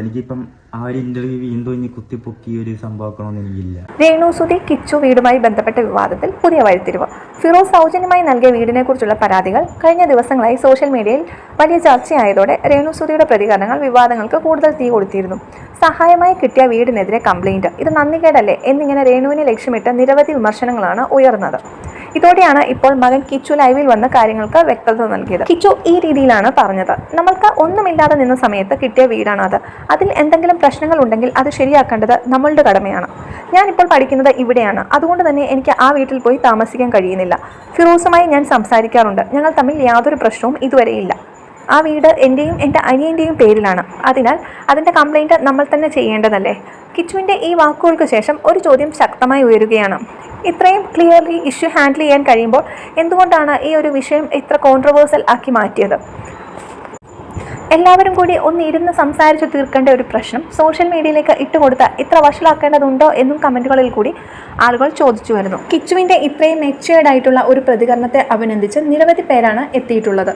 എനിക്കിപ്പം ആ ഒരു ഇന്റർവ്യൂ വീണ്ടും ഇനി കുത്തിപ്പൊക്കി ഒരു സംഭവമാക്കണമെന്ന് എനിക്കില്ല. രേണുസുതി കിച്ചു വീടുമായി ബന്ധപ്പെട്ട വിവാദത്തിൽ പുതിയ വഴിത്തിരിവ്. ഫിറോസ് സൗജന്യമായി നൽകിയ വീടിനെ കുറിച്ചുള്ള പരാതികൾ കഴിഞ്ഞ ദിവസങ്ങളായി സോഷ്യൽ മീഡിയയിൽ വലിയ ചർച്ചയായതോടെ രേണുസുതിയുടെ പ്രതികരണങ്ങൾ വിവാദങ്ങൾക്ക് കൂടുതൽ തീ കൊടുത്തിരുന്നു. സഹായമായി കിട്ടിയ വീടിനെതിരെ കംപ്ലൈന്റ്, ഇത് നന്ദികേടല്ലേ എന്നിങ്ങനെ രേണുവിനെ ലക്ഷ്യമിട്ട് നിരവധി വിമർശനങ്ങളാണ് ഉയർന്നത്. ഇതോടെയാണ് ഇപ്പോൾ മകൻ കിച്ചു ലൈവിൽ വന്ന കാര്യങ്ങൾക്ക് വ്യക്തത നൽകിയത്. കിച്ചു ഈ രീതിയിലാണ് പറഞ്ഞത്: നമ്മൾക്ക് ഒന്നുമില്ലാതെ നിന്ന സമയത്ത് കിട്ടിയ വീടാണത്. അതിൽ എന്തെങ്കിലും പ്രശ്നങ്ങൾ ഉണ്ടെങ്കിൽ അത് ശരിയാക്കേണ്ടത് നമ്മളുടെ കടമയാണ്. ഞാനിപ്പോൾ പഠിക്കുന്നത് ഇവിടെയാണ്, അതുകൊണ്ട് തന്നെ എനിക്ക് ആ വീട്ടിൽ പോയി താമസിക്കാൻ കഴിയുന്നില്ല. ഫിറോസുമായി ഞാൻ സംസാരിക്കാറുണ്ട്, ഞങ്ങൾ തമ്മിൽ യാതൊരു പ്രശ്നവും ഇതുവരെയില്ല. ആ വീട് എൻ്റെയും എൻ്റെ അനിയൻ്റെയും പേരിലാണ്. അതിനാൽ അതിൻ്റെ കംപ്ലൈൻറ്റ് നമ്മൾ തന്നെ ചെയ്യേണ്ടതല്ലേ? കിച്ചുവിൻ്റെ ഈ വാക്കുകൾക്ക് ശേഷം ഒരു ചോദ്യം ശക്തമായി ഉയരുകയാണ്. ഇത്രയും ക്ലിയർലി ഇഷ്യൂ ഹാൻഡിൽ ചെയ്യാൻ കഴിയുമ്പോൾ എന്തുകൊണ്ടാണ് ഈ ഒരു വിഷയം ഇത്ര കോൺട്രവേഴ്സൽ ആക്കി മാറ്റിയത്? എല്ലാവരും കൂടി ഒന്നിരുന്ന് സംസാരിച്ചു തീർക്കേണ്ട ഒരു പ്രശ്നം സോഷ്യൽ മീഡിയയിലേക്ക് ഇട്ടുകൊടുത്ത ഇത്ര വഷളാക്കേണ്ടതുണ്ടോ എന്നും കമൻറ്റുകളിൽ കൂടി ആളുകൾ ചോദിച്ചു വരുന്നു. കിച്ചുവിൻ്റെ ഇത്രയും മെച്യൂർഡ് ആയിട്ടുള്ള ഒരു പ്രതികരണത്തെ അഭിനന്ദിച്ച് നിരവധി പേരാണ് എത്തിയിട്ടുള്ളത്.